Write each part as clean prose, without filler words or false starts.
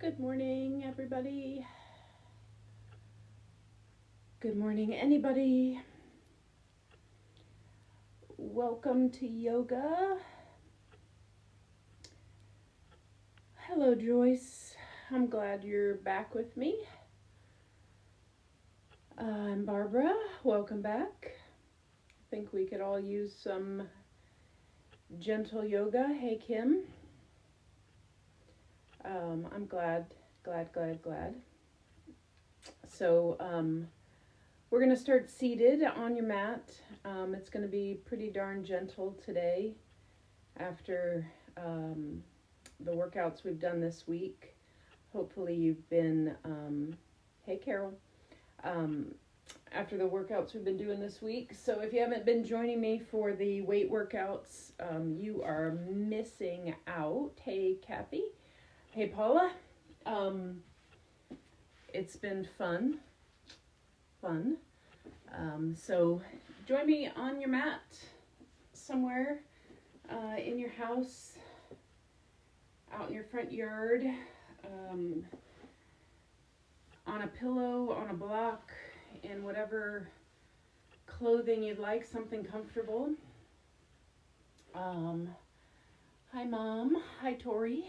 Good morning, everybody. Good morning, anybody. Welcome to yoga. Hello, Joyce. I'm glad you're back with me. I'm Barbara. Welcome back. I think we could all use some gentle yoga. Hey, Kim. I'm glad. So, we're going to start seated on your mat. It's going to be pretty darn gentle today after the workouts we've done this week. Hopefully you've been, hey Carol, after the workouts we've been doing this week. So if you haven't been joining me for the weight workouts, you are missing out. Hey Kathy, hey Paula. It's been fun. So join me on your mat somewhere in your house, out in your front yard, on a pillow, on a block, in whatever clothing you'd like, something comfortable. Hi Mom, hi Tori.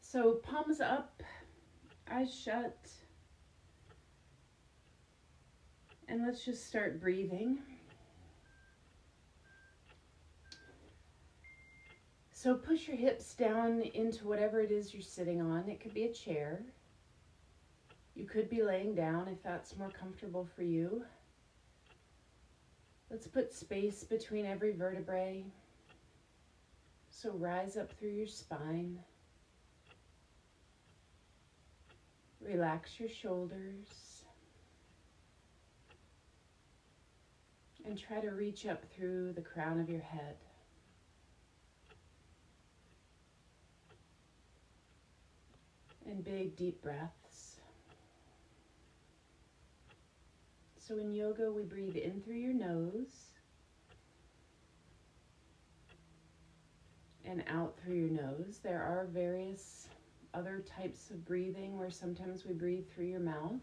So palms up, eyes shut, and let's just start breathing. So push your hips down into whatever it is you're sitting on. It could be a chair. You could be laying down if that's more comfortable for you. Let's put space between every vertebrae. So rise up through your spine. Relax your shoulders. And try to reach up through the crown of your head. And big deep breaths. So in yoga, we breathe in through your nose and out through your nose. There are various other types of breathing where sometimes we breathe through your mouth.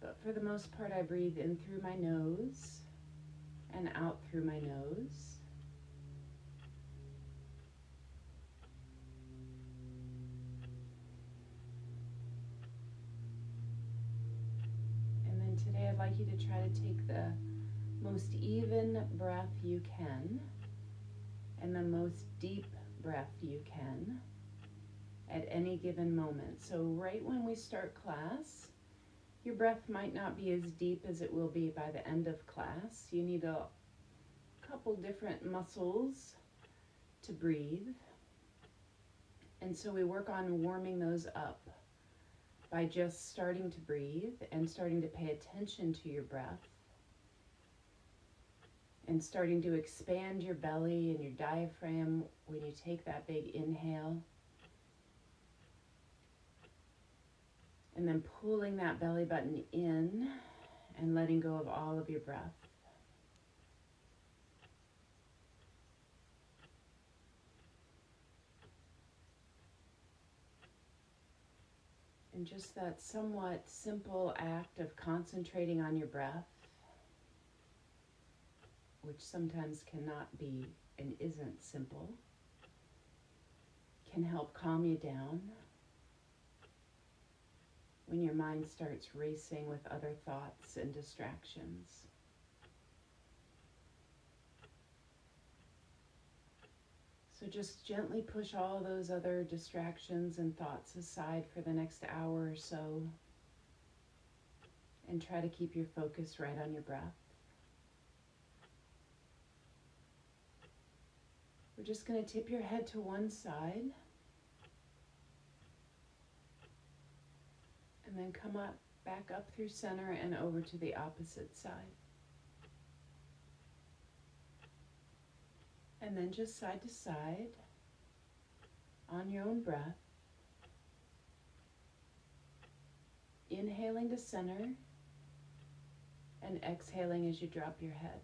But for the most part, I breathe in through my nose and out through my nose. And then today I'd like you to try to take the most even breath you can and the most deep breath you can at any given moment. So right when we start class, your breath might not be as deep as it will be by the end of class. You need a couple different muscles to breathe. And so we work on warming those up by just starting to breathe and starting to pay attention to your breath and starting to expand your belly and your diaphragm when you take that big inhale. And then pulling that belly button in and letting go of all of your breath. And just that somewhat simple act of concentrating on your breath, which sometimes cannot be and isn't simple, can help calm you down when your mind starts racing with other thoughts and distractions. So just gently push all those other distractions and thoughts aside for the next hour or so and try to keep your focus right on your breath. We're just going to tip your head to one side and then come up, back up through center and over to the opposite side. And then just side to side on your own breath. Inhaling to center and exhaling as you drop your head.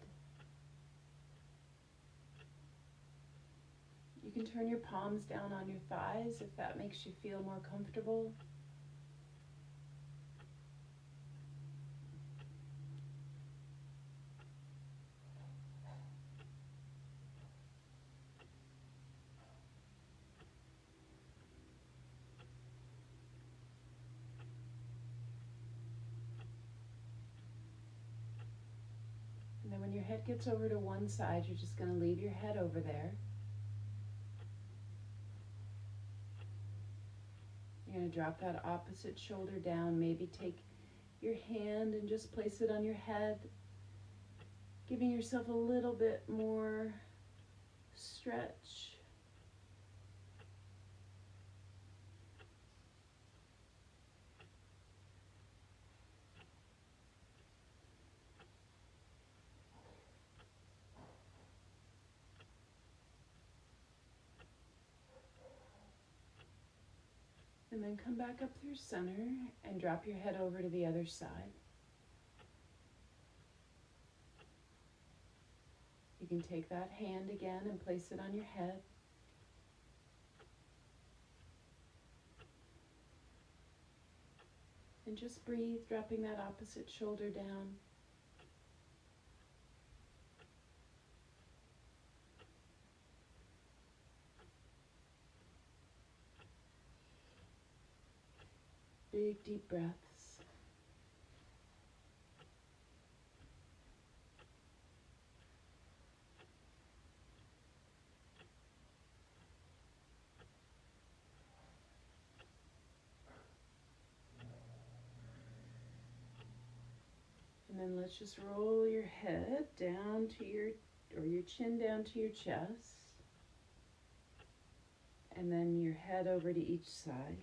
You can turn your palms down on your thighs if that makes you feel more comfortable. And then when your head gets over to one side, you're just going to leave your head over there. You're going to drop that opposite shoulder down. Maybe take your hand and just place it on your head, giving yourself a little bit more stretch. And then come back up through center and drop your head over to the other side. You can take that hand again and place it on your head. And just breathe, dropping that opposite shoulder down. Big, deep breaths. And then let's just roll your head down to your chin down to your chest. And then your head over to each side.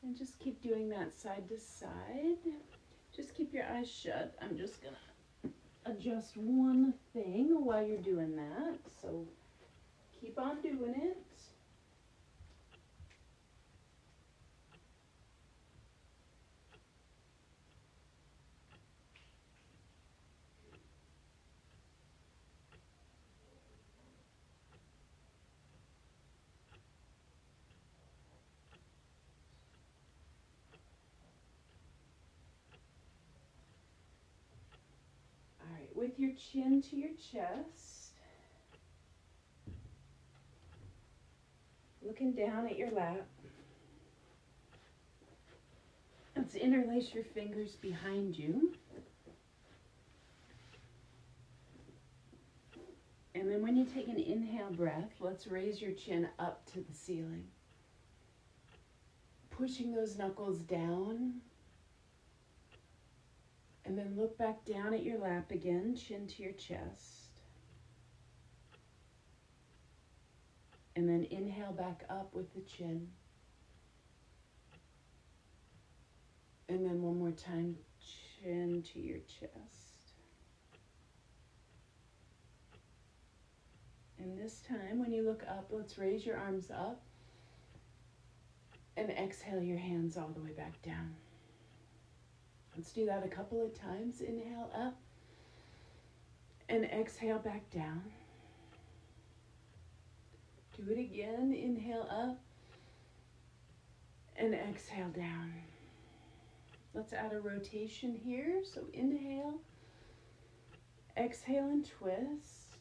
And just keep doing that side to side. Just keep your eyes shut. I'm just gonna adjust one thing while you're doing that. So keep on doing it. With your chin to your chest, looking down at your lap. Let's interlace your fingers behind you. And then when you take an inhale breath, let's raise your chin up to the ceiling. Pushing those knuckles down. And then look back down at your lap again, chin to your chest. And then inhale back up with the chin. And then one more time, chin to your chest. And this time, when you look up, let's raise your arms up. And exhale your hands all the way back down. Let's do that a couple of times. Inhale up and exhale back down. Do it again. Inhale up and exhale down. Let's add a rotation here. So inhale, exhale and twist.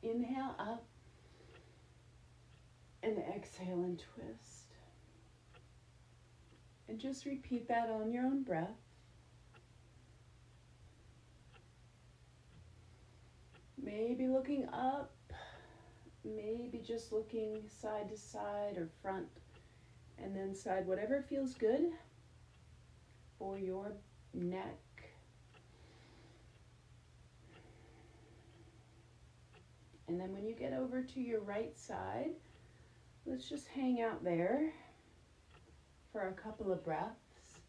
Inhale up and exhale and twist. And just repeat that on your own breath. Maybe looking up, maybe just looking side to side or front and then side, whatever feels good for your neck. And then when you get over to your right side, let's just hang out there for a couple of breaths.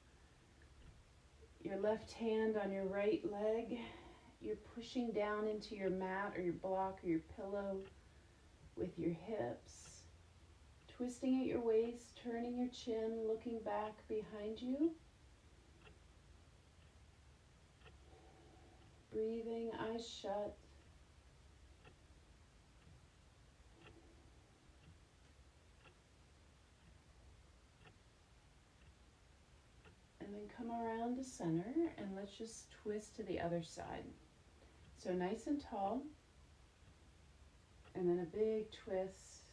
Your left hand on your right leg, you're pushing down into your mat or your block or your pillow with your hips, twisting at your waist, turning your chin, looking back behind you. Breathing, eyes shut. come around to center, and let's just twist to the other side. So nice and tall, and then a big twist.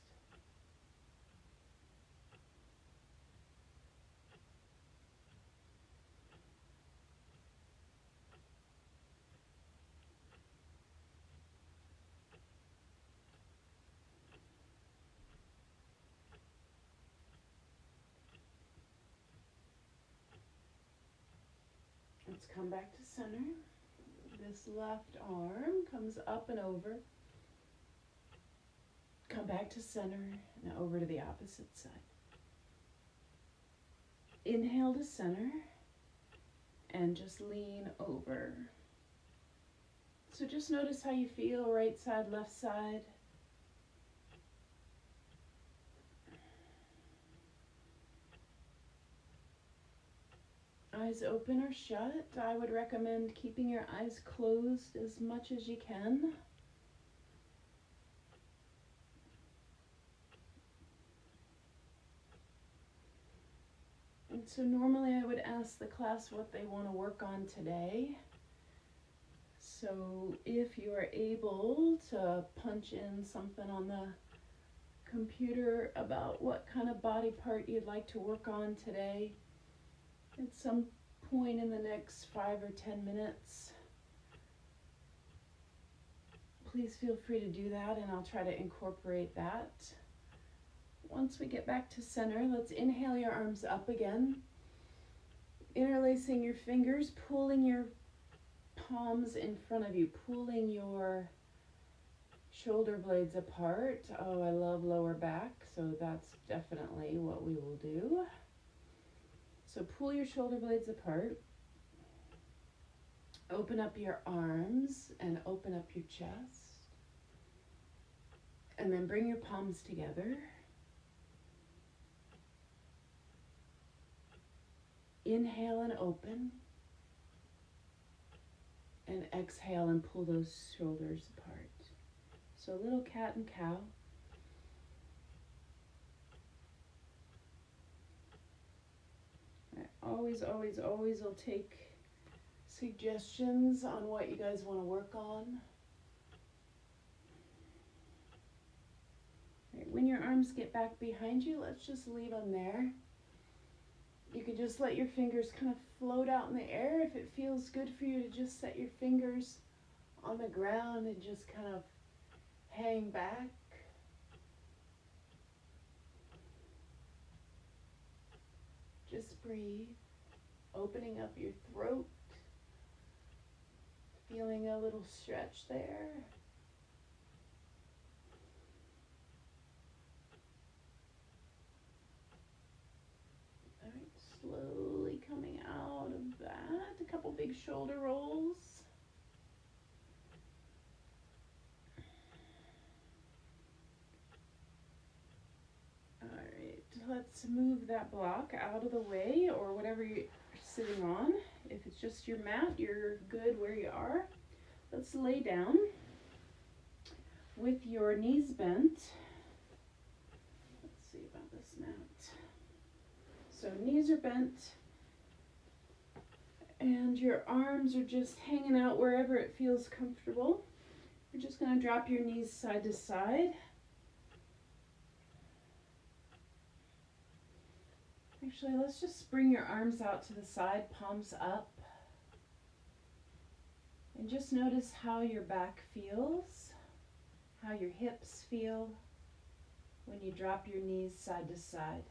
Let's come back to center. This left arm comes up and over. Come back to center and over to the opposite side. Inhale to center and just lean over. So just notice how you feel, right side, left side. Eyes open or shut. I would recommend keeping your eyes closed as much as you can. And so normally I would ask the class what they want to work on today. So if you are able to punch in something on the computer about what kind of body part you'd like to work on today, at some point in the next 5 or 10 minutes, please feel free to do that, and I'll try to incorporate that. Once we get back to center, let's inhale your arms up again, interlacing your fingers, pulling your palms in front of you, pulling your shoulder blades apart. Oh, I love lower back, so that's definitely what we will do. So pull your shoulder blades apart, open up your arms and open up your chest, and then bring your palms together. Inhale and open, and exhale and pull those shoulders apart. So a little cat and cow. I always will take suggestions on what you guys want to work on. Right, when your arms get back behind you, let's just leave them there. You can just let your fingers kind of float out in the air. If it feels good for you to just set your fingers on the ground and just kind of hang back. Just breathe, opening up your throat, feeling a little stretch there. All right, slowly coming out of that. A couple big shoulder rolls. Let's move that block out of the way, or whatever you're sitting on. If it's just your mat, you're good where you are. Let's lay down with your knees bent. Let's see about this mat. So knees are bent, and your arms are just hanging out wherever it feels comfortable. You're just going to drop your knees side to side. Actually, let's just bring your arms out to the side, palms up. And just notice how your back feels, how your hips feel when you drop your knees side to side.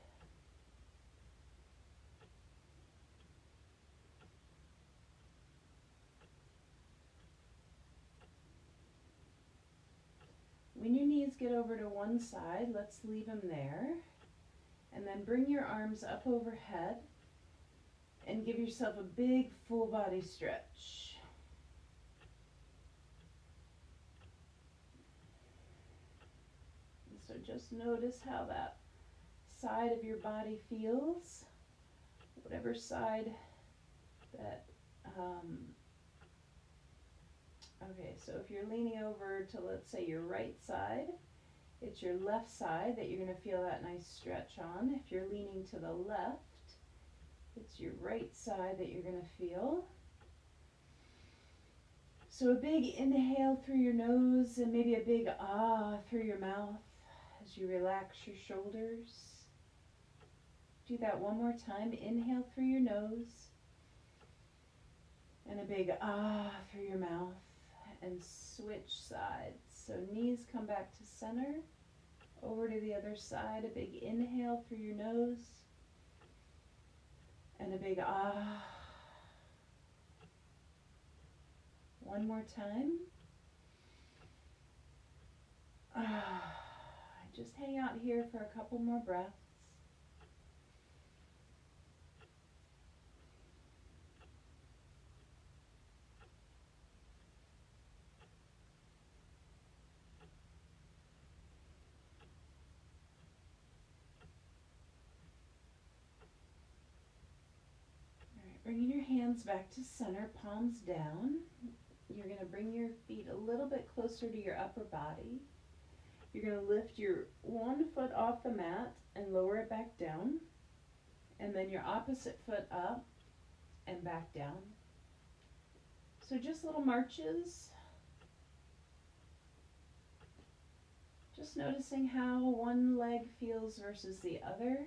When your knees get over to one side, let's leave them there. And then bring your arms up overhead and give yourself a big full body stretch. And so just notice how that side of your body feels, whatever side that, okay, so if you're leaning over to, let's say, your right side, it's your left side that you're going to feel that nice stretch on. If you're leaning to the left, It's your right side that you're going to feel. So a big inhale through your nose and maybe a big ah through your mouth as you relax your shoulders. Do that one more time. Inhale through your nose and a big ah through your mouth, and switch sides. So knees come back to center, over to the other side. A big inhale through your nose and a big ah. One more time. Ah. Just hang out here for a couple more breaths. All right, bringing your hands back to center, palms down. You're going to bring your feet a little bit closer to your upper body. You're going to lift your one foot off the mat and lower it back down. And then your opposite foot up and back down. So just little marches. Just noticing how one leg feels versus the other.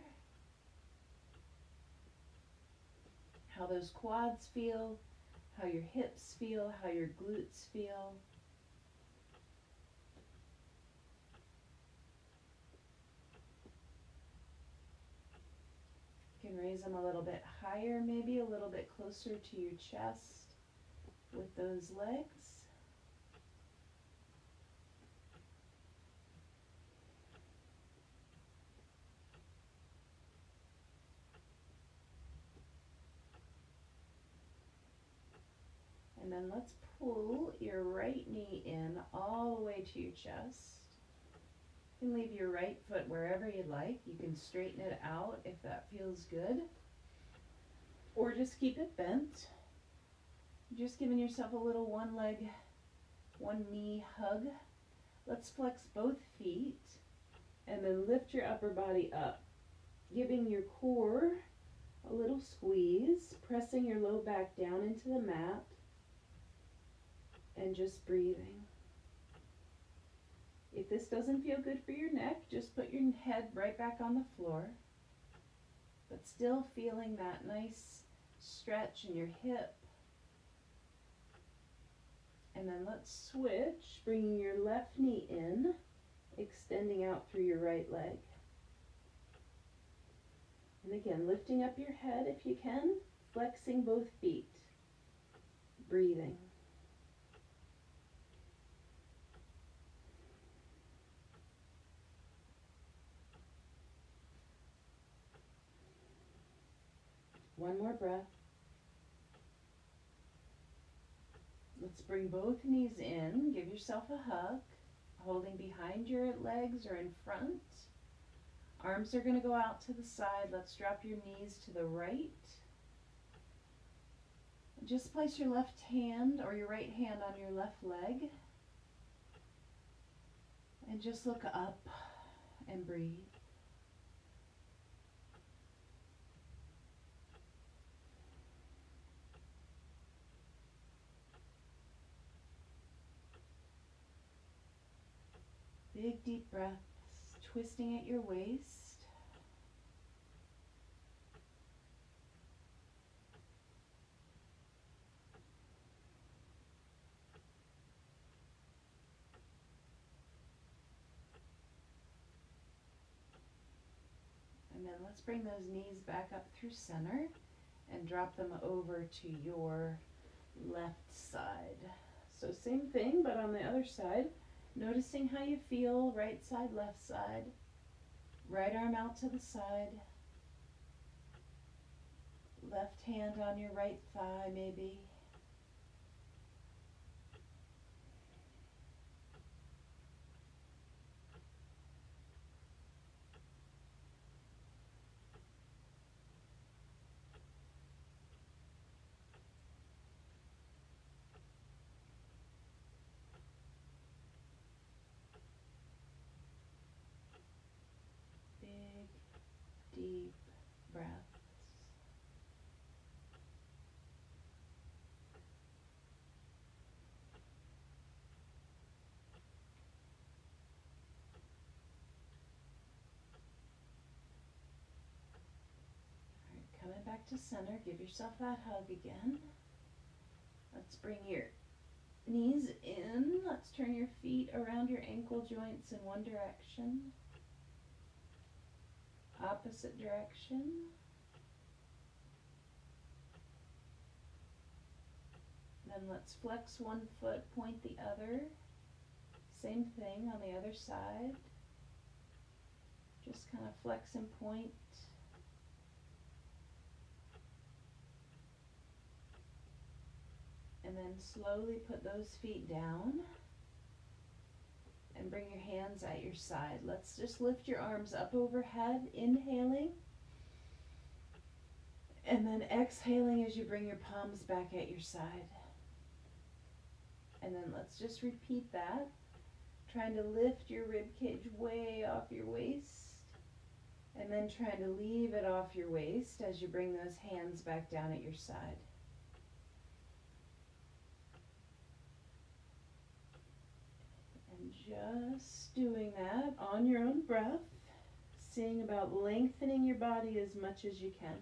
How those quads feel, how your hips feel, how your glutes feel. You can raise them a little bit higher, maybe a little bit closer to your chest with those legs. And then let's pull your right knee in all the way to your chest. You can leave your right foot wherever you'd like. You can straighten it out if that feels good. Or just keep it bent. Just giving yourself a little one leg, one knee hug. Let's flex both feet and then lift your upper body up, giving your core a little squeeze, pressing your low back down into the mat, and just breathing. If this doesn't feel good for your neck, just put your head right back on the floor, but still feeling that nice stretch in your hip. And then let's switch, bringing your left knee in, extending out through your right leg. And again, lifting up your head if you can, flexing both feet, breathing. One more breath. Let's bring both knees in. Give yourself a hug, holding behind your legs or in front. Arms are going to go out to the side. Let's drop your knees to the right. Just place your left hand or your right hand on your left leg. And just look up and breathe. Big deep breaths, twisting at your waist. And then let's bring those knees back up through center and drop them over to your left side. So same thing, but on the other side. Noticing how you feel, right side, left side. Right arm out to the side. Left hand on your right thigh, maybe. Big, deep breaths. back to center. Give yourself that hug again. Let's bring your knees in. Let's turn your feet around your ankle joints in one direction. Opposite direction. Then let's flex one foot, point the other. Same thing on the other side. Just kind of flex and point. And then slowly put those feet down. And bring your hands at your side. Let's just lift your arms up overhead, inhaling. And then exhaling as you bring your palms back at your side. And then let's just repeat that. Trying to lift your rib cage way off your waist. And then trying to leave it off your waist as you bring those hands back down at your side. And just doing that on your own breath, seeing about lengthening your body as much as you can.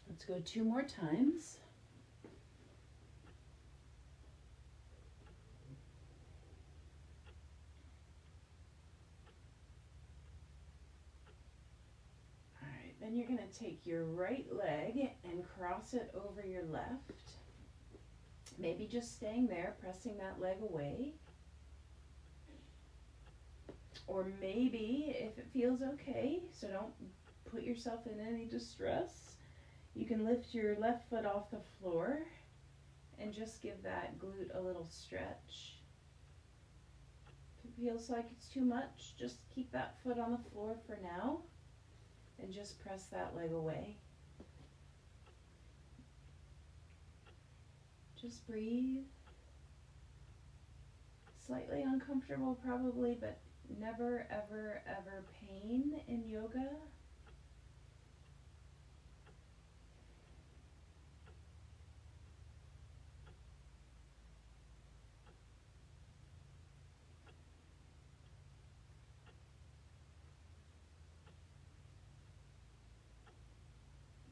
Let's go 2 more times. All right, then you're going to take your right leg and cross it over your left. Maybe just staying there, pressing that leg away. Or maybe, if it feels okay, so don't put yourself in any distress, you can lift your left foot off the floor and just give that glute a little stretch. If it feels like it's too much, just keep that foot on the floor for now and just press that leg away. Just breathe. Slightly uncomfortable probably, but never, ever, ever pain in yoga.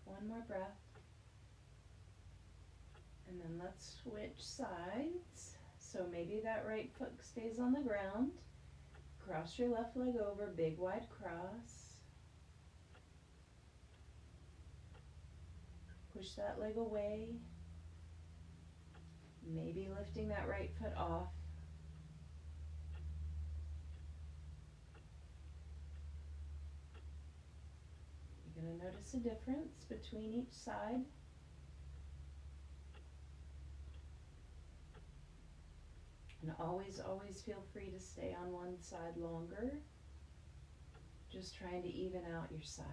One more breath. And then let's switch sides. So maybe that right foot stays on the ground. Cross your left leg over, big wide cross. Push that leg away. Maybe lifting that right foot off. You're going to notice a difference between each side. And always, always feel free to stay on one side longer. Just trying to even out your sides.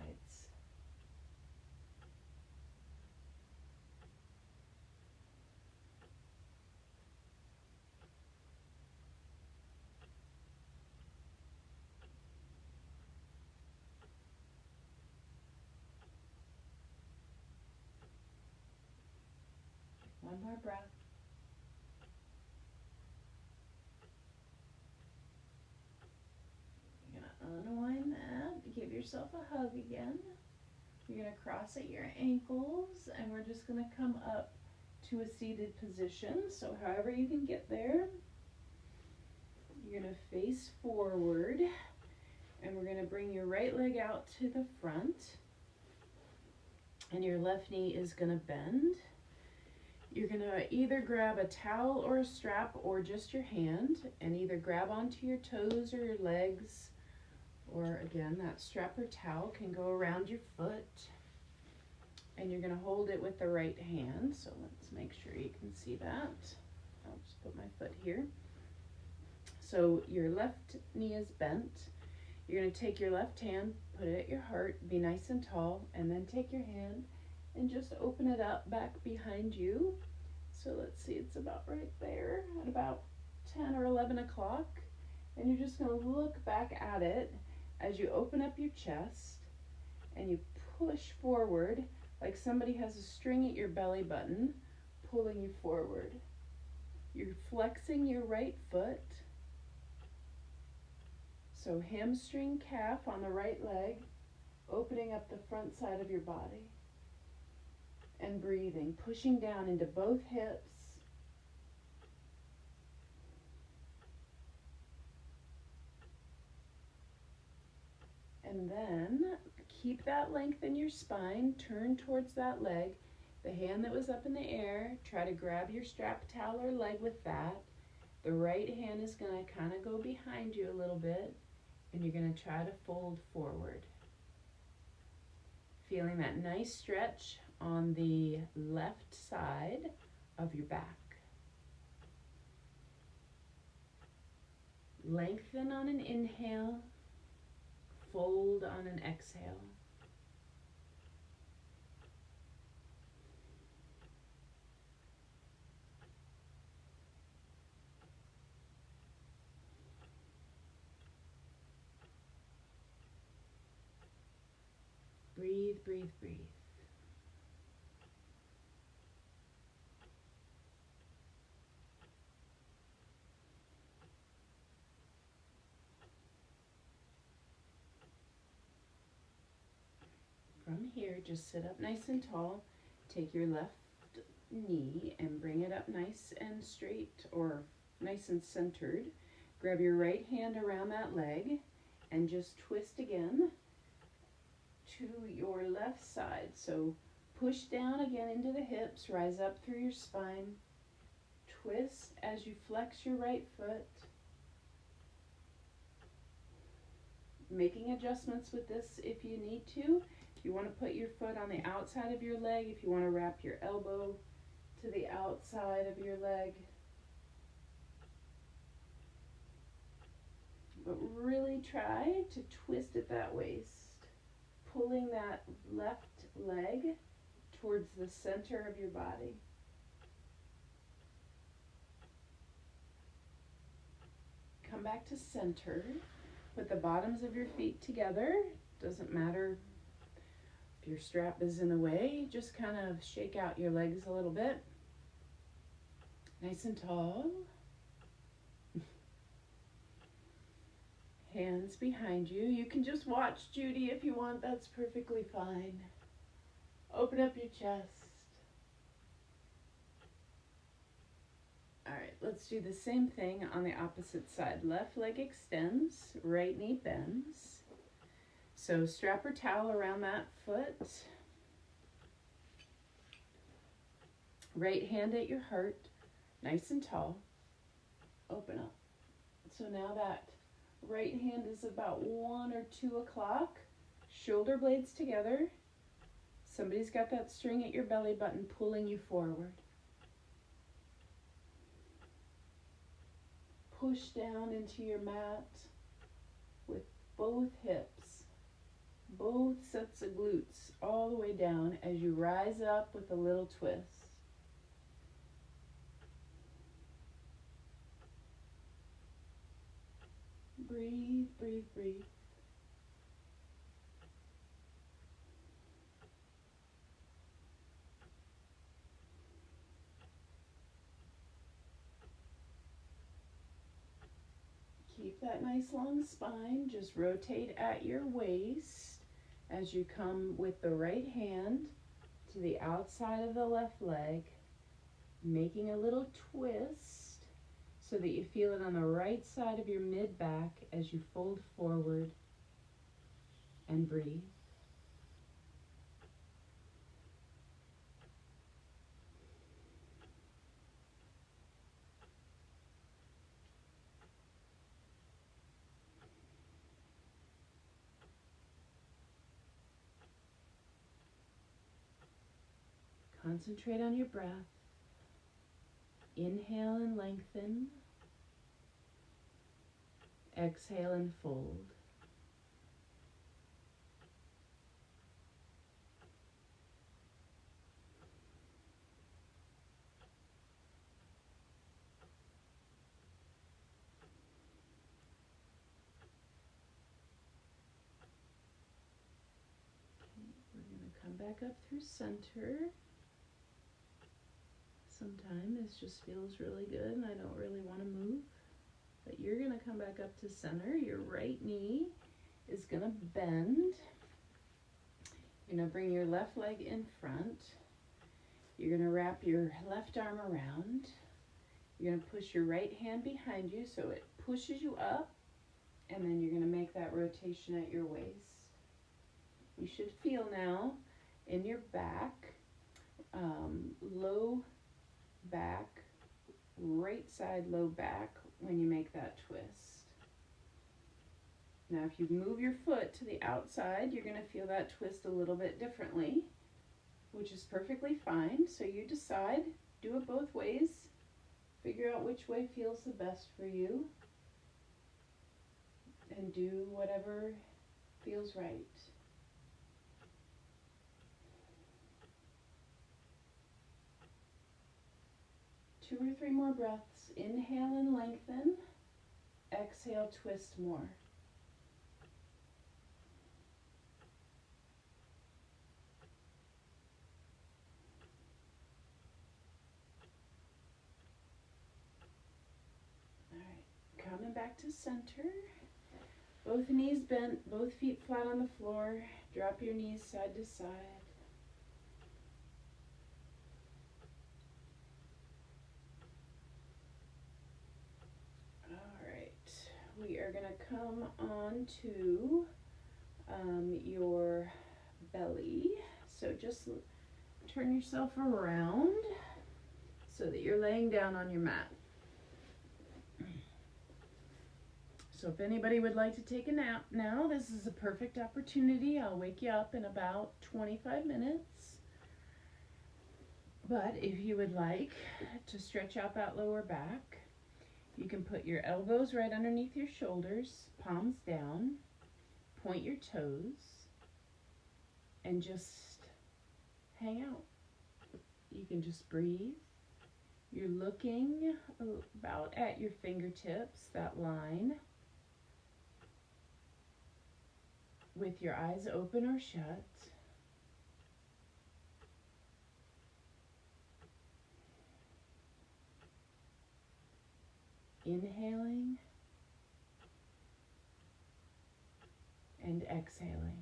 One more breath. Unwind that, give yourself a hug again. You're going to cross at your ankles and we're just going to come up to a seated position. So however you can get there, you're going to face forward and we're going to bring your right leg out to the front and your left knee is going to bend. You're going to either grab a towel or a strap or just your hand and either grab onto your toes or your legs. Or again, that strap or towel can go around your foot and you're going to hold it with the right hand. So let's make sure you can see that. I'll just put my foot here. So your left knee is bent. You're going to take your left hand, put it at your heart, be nice and tall, and then take your hand and just open it up back behind you. So let's see, it's about right there at about 10 or 11 o'clock. And you're just going to look back at it as you open up your chest and you push forward like somebody has a string at your belly button, pulling you forward. You're flexing your right foot. So hamstring calf on the right leg, opening up the front side of your body. And breathing, pushing down into both hips. And then keep that length in your spine, turn towards that leg. The hand that was up in the air, try to grab your strap towel or leg with that. The right hand is going to kind of go behind you a little bit, and you're going to try to fold forward. Feeling that nice stretch on the left side of your back. Lengthen on an inhale, fold on an exhale. Breathe, breathe, breathe. From here, just sit up nice and tall. Take your left knee and bring it up nice and straight, or nice and centered. Grab your right hand around that leg and just twist again to your left side. So push down again into the hips, rise up through your spine, twist as you flex your right foot. Making adjustments with this if you need to. If you want to put your foot on the outside of your leg, if you want to wrap your elbow to the outside of your leg. But really try to twist at that waist, pulling that left leg towards the center of your body. Come back to center. Put the bottoms of your feet together. Doesn't matter if your strap is in the way. Just kind of shake out your legs a little bit. Nice and tall. Hands behind you. You can just watch Judy if you want. That's perfectly fine. Open up your chest. All right, let's do the same thing on the opposite side. Left leg extends, right knee bends. So strap or towel around that foot. Right hand at your heart, nice and tall. Open up. So now that right hand is about 1 or 2 o'clock. Shoulder blades together. Somebody's got that string at your belly button pulling you forward. Push down into your mat with both hips, both sets of glutes all the way down as you rise up with a little twist. Breathe, breathe, breathe. Keep that nice long spine. Just rotate at your waist as you come with the right hand to the outside of the left leg, making a little twist so that you feel it on the right side of your mid-back as you fold forward and breathe. Concentrate on your breath. Inhale and lengthen. Exhale and fold. back up through center. Sometimes this just feels really good and I don't really want to move. But you're going to come back up to center. Your right knee is going to bend. You're going to bring your left leg in front. You're going to wrap your left arm around. You're going to push your right hand behind you so it pushes you up. And then you're going to make that rotation at your waist. You should feel now in your back, low back, right side low back when you make that twist. Now if you move your foot to the outside, you're going to feel that twist a little bit differently, which is perfectly fine. So you decide, do it both ways, figure out which way feels the best for you, and do whatever feels right. 2 or 3 more breaths. Inhale and lengthen. Exhale, twist more. All right, coming back to center. Both knees bent, both feet flat on the floor. Drop your knees side to side. We are going to come on to your belly. So just turn yourself around so that you're laying down on your mat. So if anybody would like to take a nap now, this is a perfect opportunity. I'll wake you up in about 25 minutes. But if you would like to stretch out that lower back, you can put your elbows right underneath your shoulders, palms down, point your toes, and just hang out. You can just breathe. You're looking about at your fingertips, that line, with your eyes open or shut. Inhaling and exhaling.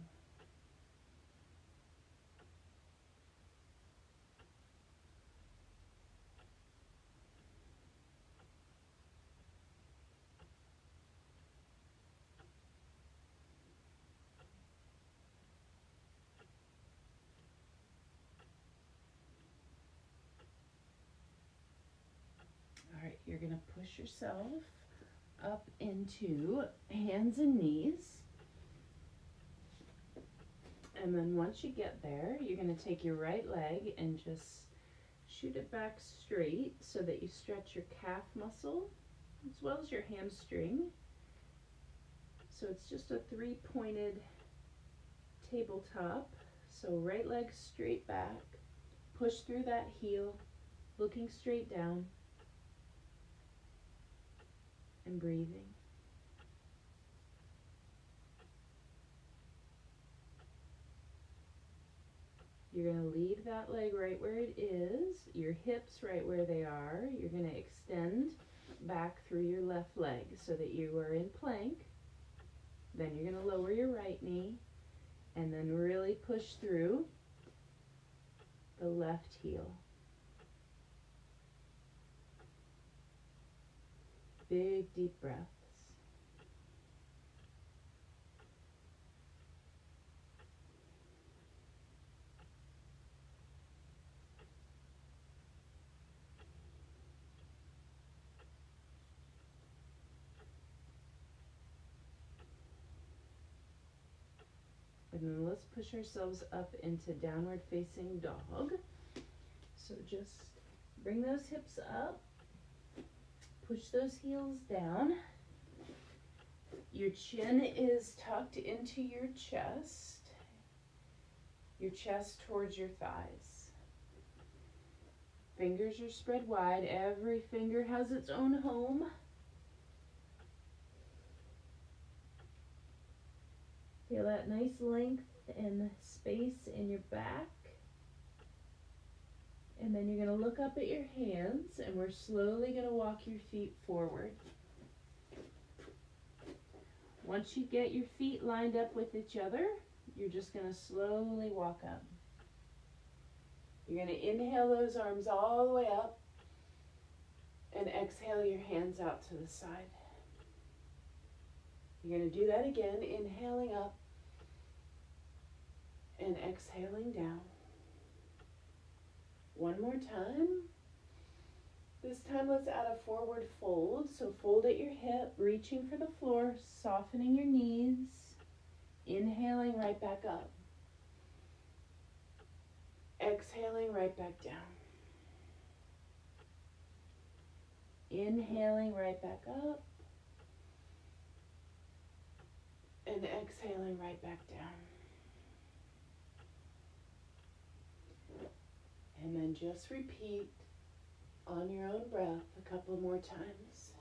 All right, you're going to push yourself up into hands and knees. And then once you get there, you're going to take your right leg and just shoot it back straight so that you stretch your calf muscle as well as your hamstring. So it's just a 3-pointed tabletop. So right leg straight back, push through that heel, looking straight down, and breathing. You're going to leave that leg right where it is, your hips right where they are. You're going to extend back through your left leg so that you are in plank. Then you're going to lower your right knee and then really push through the left heel. Big, deep breaths. And then let's push ourselves up into downward facing dog. So just bring those hips up, push those heels down. Your chin is tucked into your chest towards your thighs. Fingers are spread wide. Every finger has its own home. Feel that nice length and space in your back. And then you're going to look up at your hands, and we're slowly going to walk your feet forward. Once you get your feet lined up with each other, you're just going to slowly walk up. You're going to inhale those arms all the way up and exhale your hands out to the side. You're going to do that again, inhaling up and exhaling down. One more time. This time let's add a forward fold. So fold at your hip, reaching for the floor, softening your knees, inhaling right back up. Exhaling right back down. Inhaling right back up. And exhaling right back down. And then just repeat on your own breath a couple more times.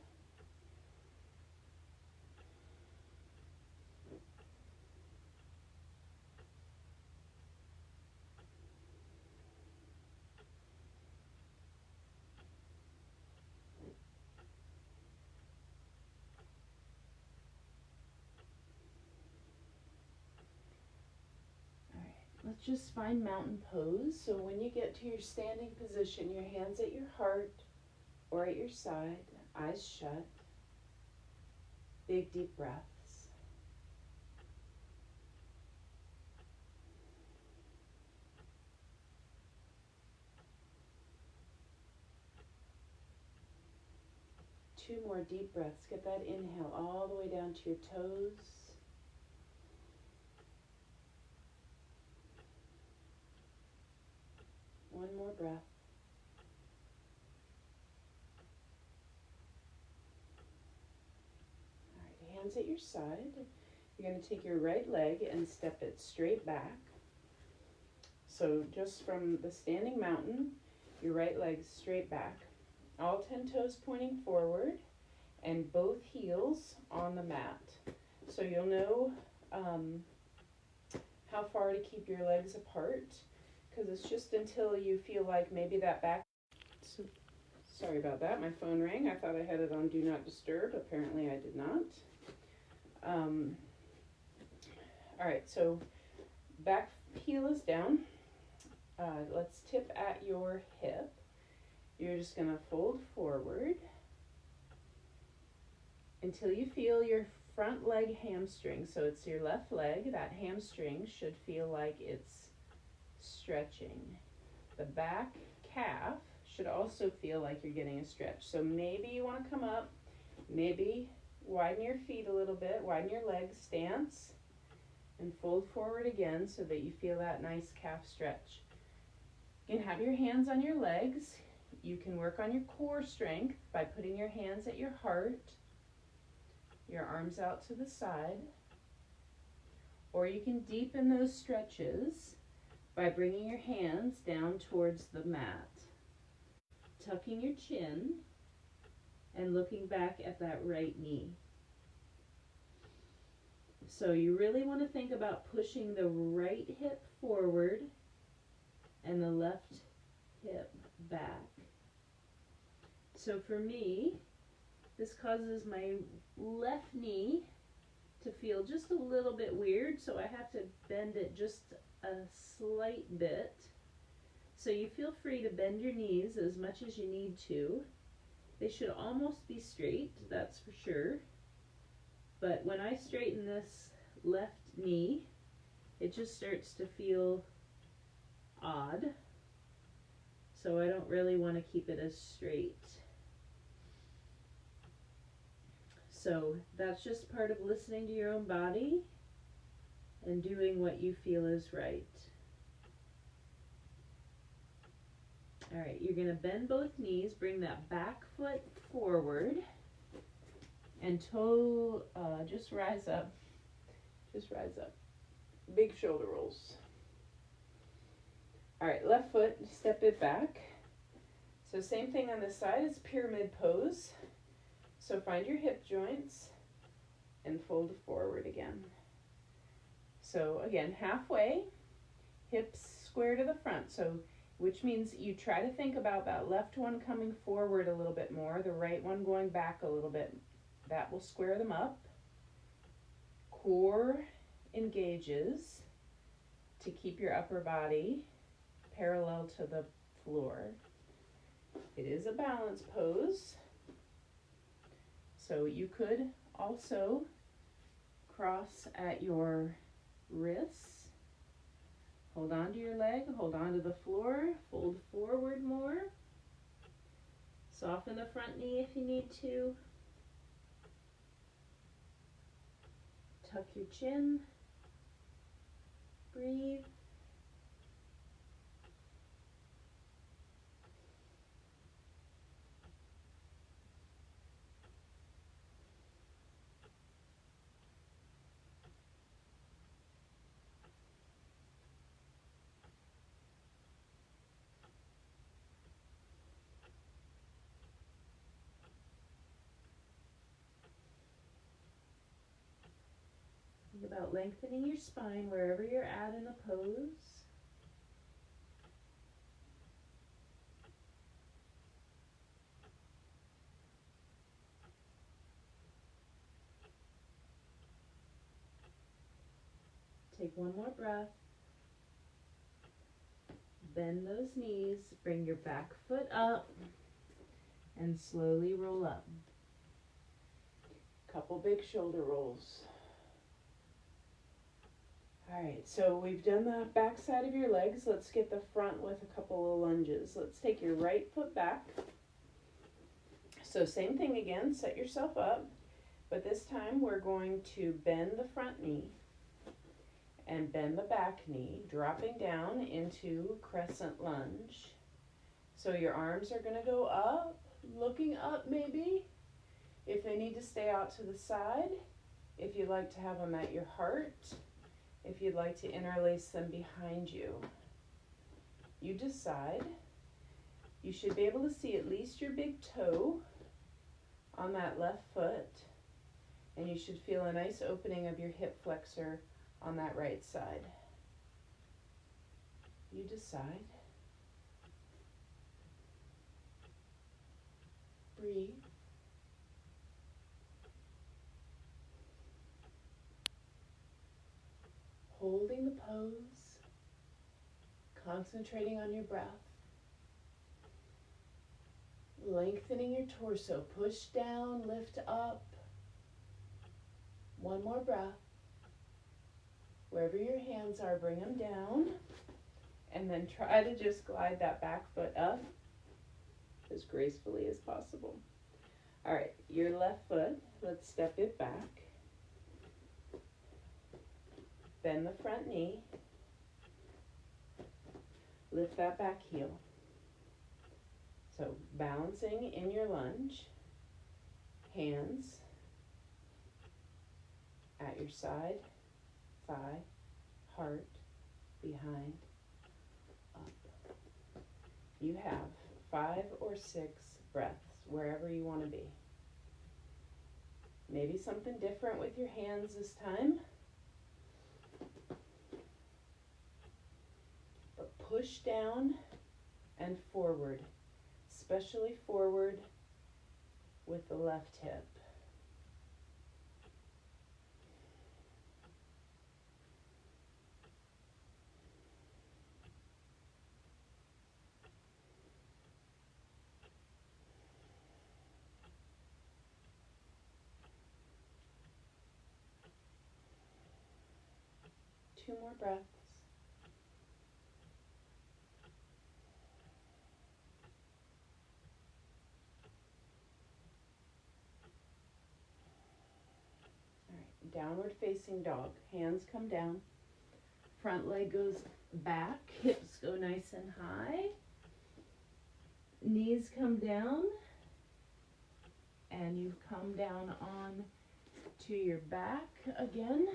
Let's just find mountain pose. So when you get to your standing position, your hands at your heart or at your side, eyes shut. Big deep breaths. Two more deep breaths. Get that inhale all the way down to your toes. One more breath. All right, hands at your side. You're going to take your right leg and step it straight back. So just from the standing mountain, your right leg straight back. All 10 toes pointing forward and both heels on the mat. So you'll know how far to keep your legs apart, because it's just until you feel like maybe that back. So, sorry about that, my phone rang. I thought I had it on Do Not Disturb. Apparently I did not. All right, so back heel is down. Let's tip at your hip. You're just going to fold forward until you feel your front leg hamstring. So it's your left leg. That hamstring should feel like it's stretching. The back calf should also feel like you're getting a stretch. So maybe you want to come up, maybe widen your feet a little bit, widen your leg stance, and fold forward again so that you feel that nice calf stretch. You can have your hands on your legs. You can work on your core strength by putting your hands at your heart, your arms out to the side, or you can deepen those stretches by bringing your hands down towards the mat, tucking your chin, and looking back at that right knee. So you really want to think about pushing the right hip forward and the left hip back. So for me, this causes my left knee to feel just a little bit weird, so I have to bend it just a slight bit. So you feel free to bend your knees as much as you need to. They should almost be straight, that's for sure. But when I straighten this left knee, it just starts to feel odd. So I don't really want to keep it as straight. So that's just part of listening to your own body and doing what you feel is right. All right, you're going to bend both knees, bring that back foot forward, and toe, just rise up. Just rise up. Big shoulder rolls. All right, left foot, step it back. So same thing on this side, it's pyramid pose. So find your hip joints and fold forward again. So again, halfway, hips square to the front. So which means you try to think about that left one coming forward a little bit more, the right one going back a little bit. That will square them up. Core engages to keep your upper body parallel to the floor. It is a balance pose. So you could also cross at your wrists. Hold on to your leg, hold on to the floor, fold forward more. Soften the front knee if you need to. Tuck your chin. Breathe. Think about lengthening your spine wherever you're at in the pose. Take one more breath. Bend those knees, bring your back foot up, and slowly roll up. Couple big shoulder rolls. All right, so we've done the back side of your legs. Let's get the front with a couple of lunges. Let's take your right foot back. So same thing again, set yourself up, but this time we're going to bend the front knee and bend the back knee, dropping down into crescent lunge. So your arms are going to go up, looking up maybe. If they need to stay out to the side, if you'd like to have them at your heart, if you'd like to interlace them behind you. You decide. You should be able to see at least your big toe on that left foot, and you should feel a nice opening of your hip flexor on that right side. You decide. Breathe. Holding the pose, concentrating on your breath, lengthening your torso, push down, lift up. One more breath. Wherever your hands are, bring them down, and then try to just glide that back foot up as gracefully as possible. All right, your left foot, let's step it back. Bend the front knee. Lift that back heel. So balancing in your lunge. Hands at your side, thigh, heart, behind, up. You have 5 or 6 breaths wherever you want to be. Maybe something different with your hands this time. Push down and forward, especially forward with the left hip. Two more breaths. Downward facing dog. Hands come down. Front leg goes back. Hips go nice and high. Knees come down. And you come down on to your back again.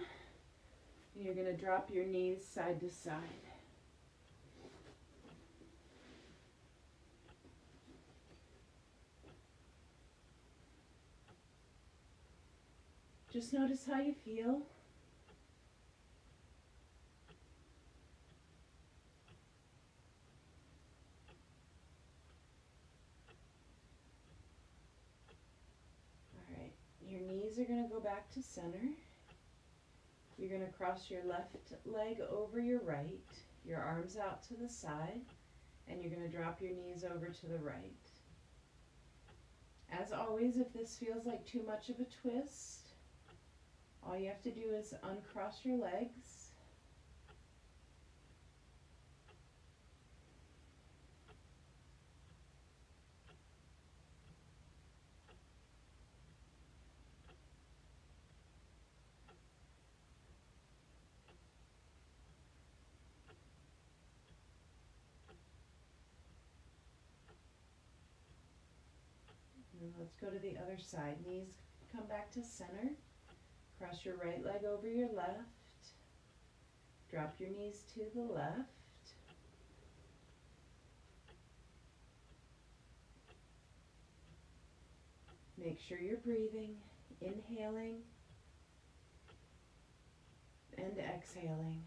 And you're going to drop your knees side to side. Just notice how you feel. knees are going to go back to center. You're going to cross your left leg over your right, your arms out to the side, and you're going to drop your knees over to the right. As always, if this feels like too much of a twist, all you have to do is uncross your legs. And let's go to the other side. Knees come back to center. Cross your right leg over your left. Drop your knees to the left. Make sure you're breathing, inhaling and exhaling.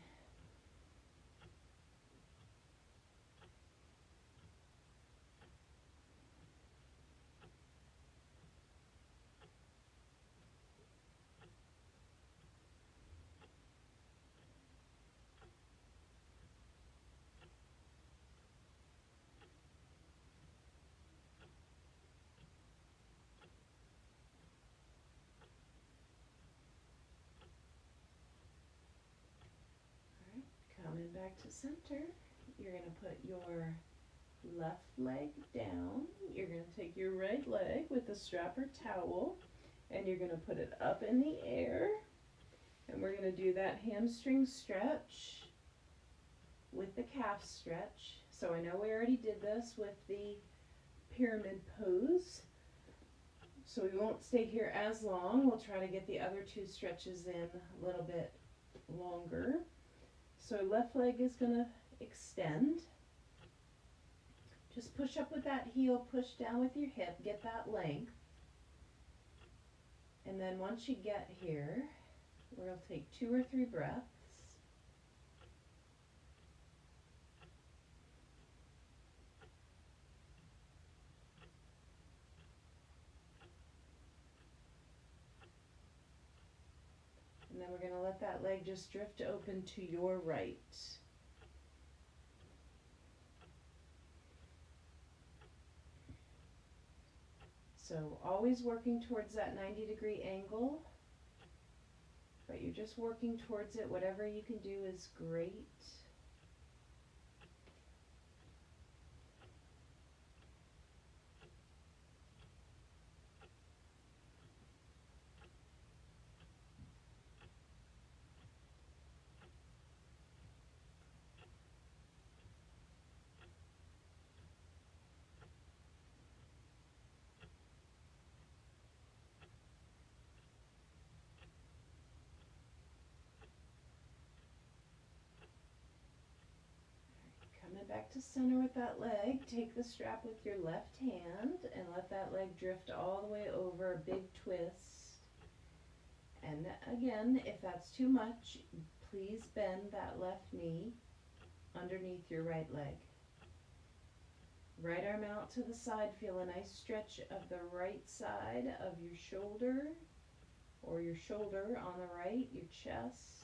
Coming back to center, you're going to put your left leg down. You're going to take your right leg with the strap or towel, and you're going to put it up in the air. And we're going to do that hamstring stretch with the calf stretch. So I know we already did this with the pyramid pose, so we won't stay here as long. We'll try to get the other two stretches in a little bit longer. So left leg is going to extend. Just push up with that heel, push down with your hip, get that length. And then once you get here, we're going to take 2 or 3 breaths. And then we're going to let that leg just drift open to your right. So always working towards that 90-degree angle, but you're just working towards it. Whatever you can do is great. Coming back to center with that leg, take the strap with your left hand and let that leg drift all the way over, a big twist. And again, if that's too much, please bend that left knee underneath your right leg. Right arm out to the side, feel a nice stretch of the right side of your shoulder, or your shoulder on the right, your chest.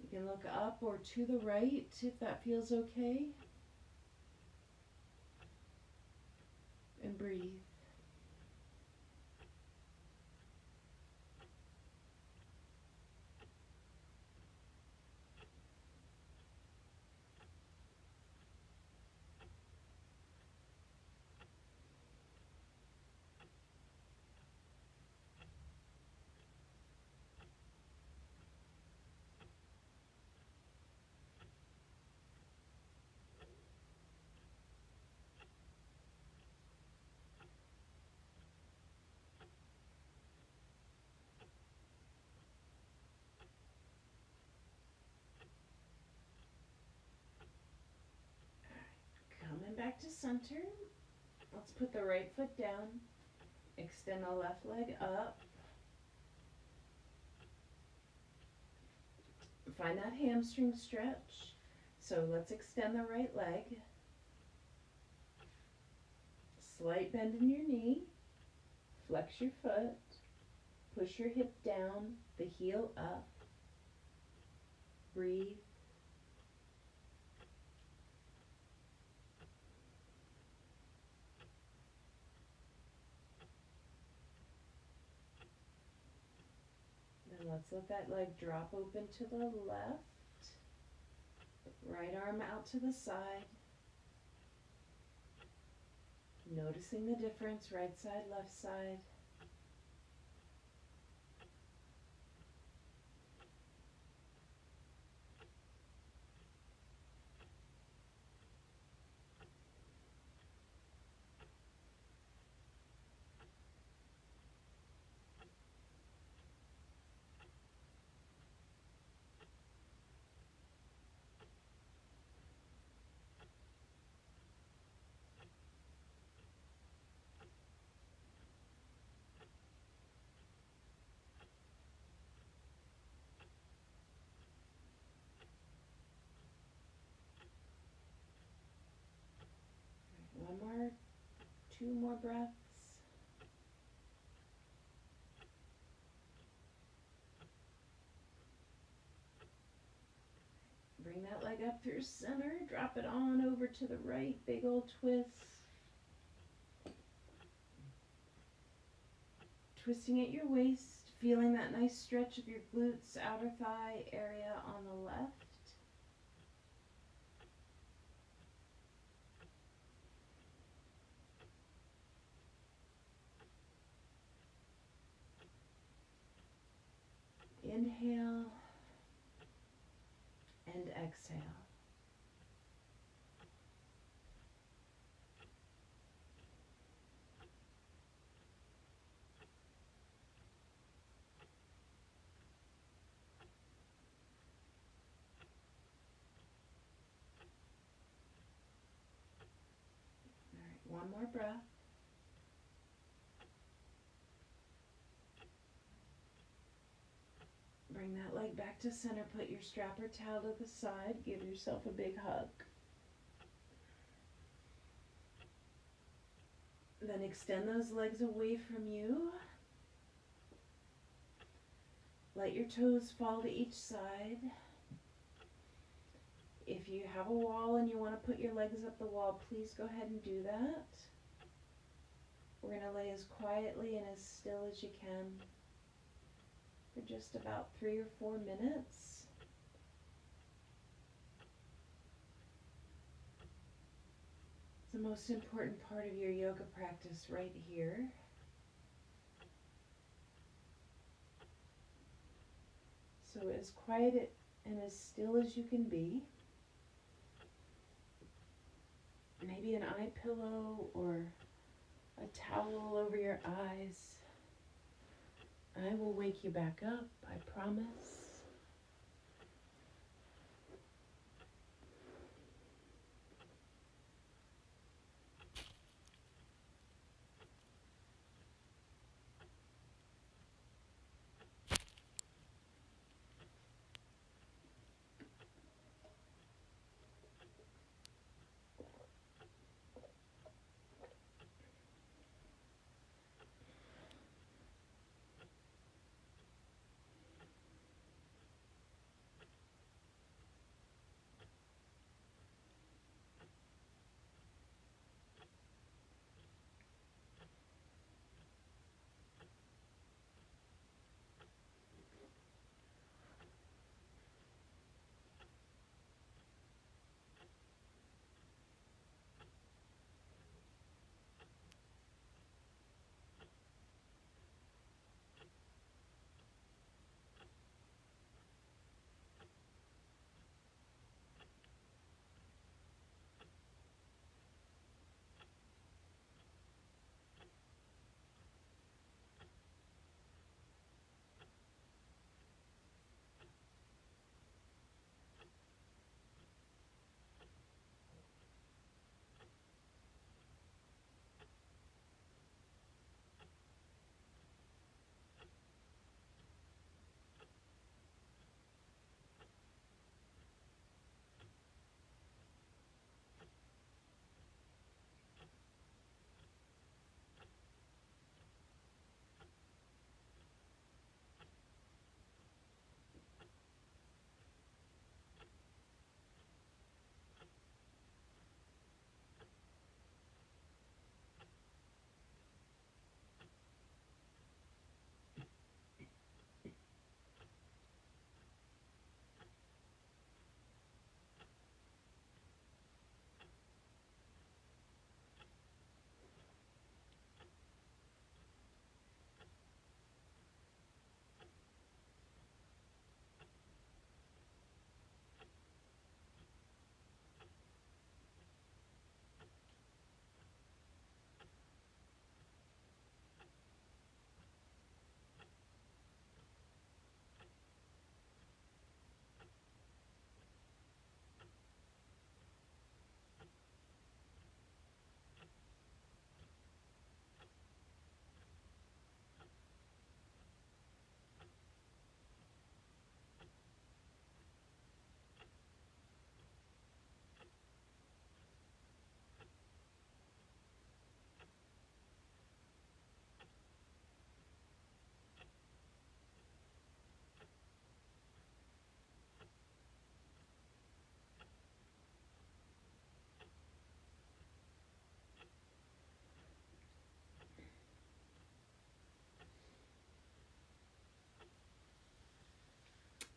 You can look up or to the right if that feels okay. And breathe. Coming back to center. Let's put the right foot down. Extend the left leg up. Find that hamstring stretch. So let's extend the right leg. Slight bend in your knee. Flex Flex your foot. Push your hip down, the heel up. Breathe. Then let's let that leg drop open to the left. Right arm out to the side. Noticing the difference, right side, left side. One more, two more breaths. Bring that leg up through center, drop it on over to the right, big old twist. Twisting at your waist, feeling that nice stretch of your glutes, outer thigh area on the left. Inhale and exhale. All right, one more breath. Bring that leg back to center. Put your strap or towel to the side. Give yourself a big hug. Then extend those legs away from you. Let your toes fall to each side. If you have a wall and you want to put your legs up the wall, please go ahead and do that. We're going to lay as quietly and as still as you can for just about 3 or 4 minutes. It's the most important part of your yoga practice right here. So as quiet and as still as you can be. Maybe an eye pillow or a towel over your eyes. I will wake you back up, I promise.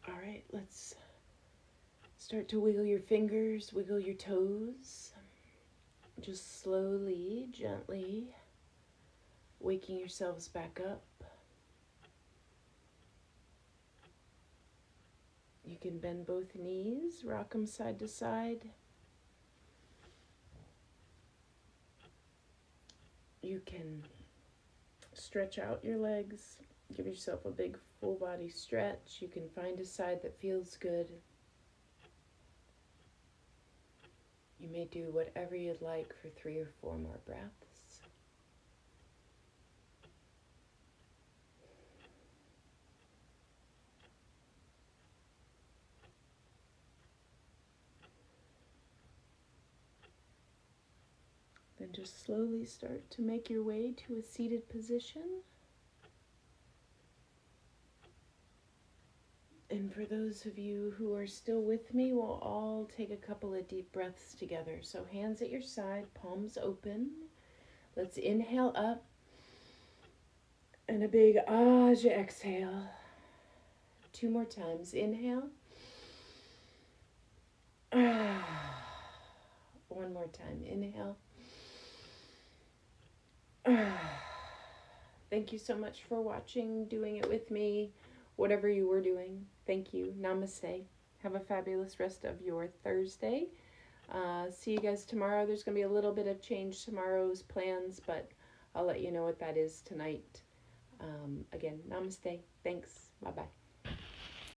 All right, let's start to wiggle your fingers, wiggle your toes. Just slowly, gently waking yourselves back up. You can bend both knees, rock them side to side. You can stretch out your legs, give yourself a big full body stretch. You can find a side that feels good. You may do whatever you'd like for 3 or 4 more breaths. Then just slowly start to make your way to a seated position. And for those of you who are still with me, we'll all take a couple of deep breaths together. So hands at your side, palms open. Let's inhale up. And a big ah as you exhale. 2 more times. Inhale. Ah. 1 more time. Inhale. Ah. Thank you so much for watching, doing it with me, whatever you were doing. Thank you. Namaste. Have a fabulous rest of your Thursday. See you guys tomorrow. There's going to be a little bit of change tomorrow's plans, but I'll let you know what that is tonight. Again, namaste. Thanks. Bye-bye.